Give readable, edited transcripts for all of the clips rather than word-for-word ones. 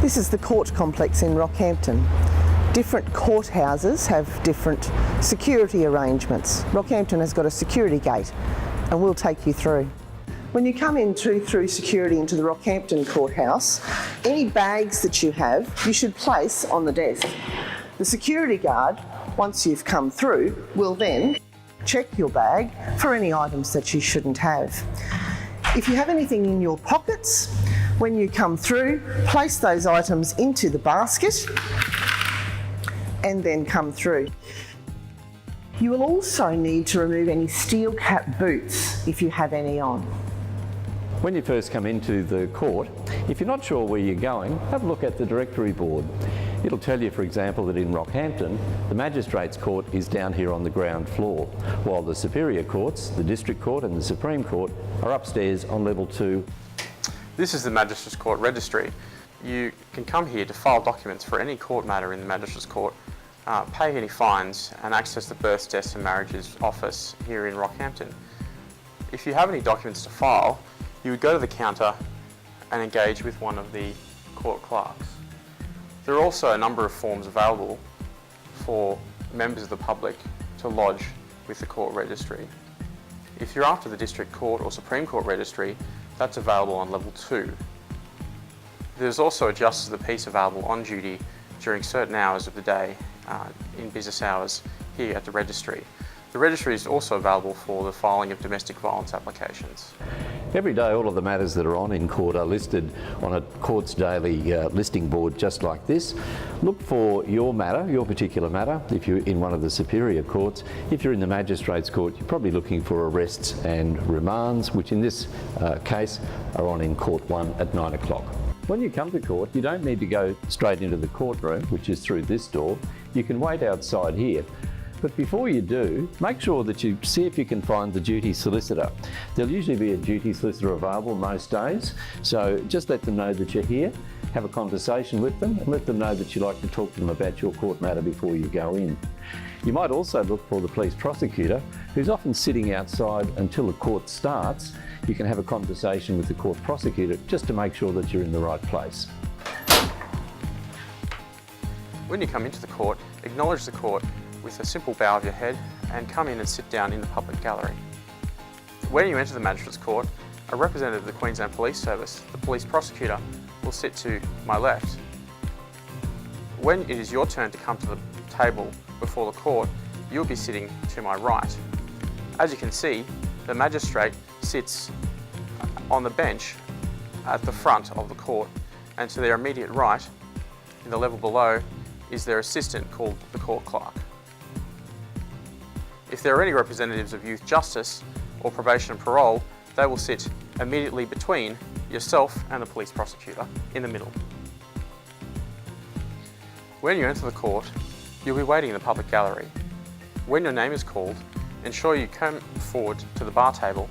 This is the court complex in Rockhampton. Different courthouses have different security arrangements. Rockhampton has got a security gate and we'll take you through. When you come in through security into the Rockhampton courthouse, any bags that you have, you should place on the desk. The security guard, once you've come through, will then check your bag for any items that you shouldn't have. If you have anything in your pockets, when you come through, place those items into the basket and then come through. You will also need to remove any steel cap boots if you have any on. When you first come into the court, if you're not sure where you're going, have a look at the directory board. It'll tell you, for example, that in Rockhampton, the Magistrates Court is down here on the ground floor, while the Superior Courts, the District Court and the Supreme Court are upstairs on level 2. This is the Magistrates Court Registry. You can come here to file documents for any court matter in the Magistrates Court, pay any fines and access the births, deaths and marriages office here in Rockhampton. If you have any documents to file, you would go to the counter and engage with one of the court clerks. There are also a number of forms available for members of the public to lodge with the court registry. If you're after the District Court or Supreme Court Registry, that's available on level 2. There's also a Justice of the Peace available on duty during certain hours of the day in business hours here at the registry. The registry is also available for the filing of domestic violence applications. Every day all of the matters that are on in court are listed on a Courts Daily listing board just like this. Look for your matter, your particular matter, if you're in one of the Superior Courts. If you're in the Magistrates Court, you're probably looking for arrests and remands, which in this case are on in Court 1 at 9 o'clock. When you come to court, you don't need to go straight into the courtroom, which is through this door. You can wait outside here. But before you do, make sure that you see if you can find the duty solicitor. There'll usually be a duty solicitor available most days, so just let them know that you're here, have a conversation with them and let them know that you'd like to talk to them about your court matter before you go in. You might also look for the police prosecutor, who's often sitting outside until the court starts. You can have a conversation with the court prosecutor just to make sure that you're in the right place. When you come into the court, acknowledge the court with a simple bow of your head and come in and sit down in the public gallery. When you enter the Magistrates Court, a representative of the Queensland Police Service, the police prosecutor, will sit to my left. When it is your turn to come to the table before the court, you'll be sitting to my right. As you can see, the magistrate sits on the bench at the front of the court, and to their immediate right, in the level below, is their assistant called the court clerk. If there are any representatives of Youth Justice or Probation and Parole, they will sit immediately between yourself and the police prosecutor in the middle. When you enter the court, you'll be waiting in the public gallery. When your name is called, ensure you come forward to the bar table.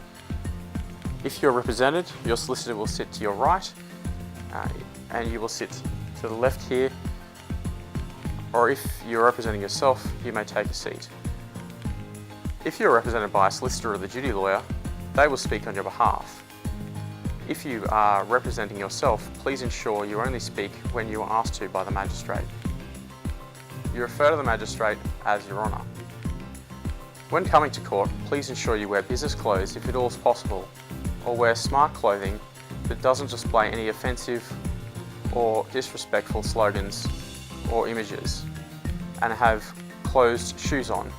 If you're represented, your solicitor will sit to your right and you will sit to the left here, or if you're representing yourself, you may take a seat. If you're represented by a solicitor or the duty lawyer, they will speak on your behalf. If you are representing yourself, please ensure you only speak when you are asked to by the magistrate. You refer to the magistrate as Your Honour. When coming to court, please ensure you wear business clothes if at all possible, or wear smart clothing that doesn't display any offensive or disrespectful slogans or images, and have closed shoes on.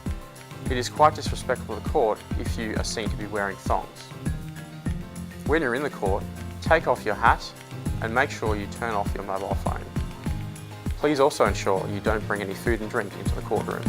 It is quite disrespectful to the court if you are seen to be wearing thongs. When you're in the court, take off your hat and make sure you turn off your mobile phone. Please also ensure you don't bring any food and drink into the courtroom.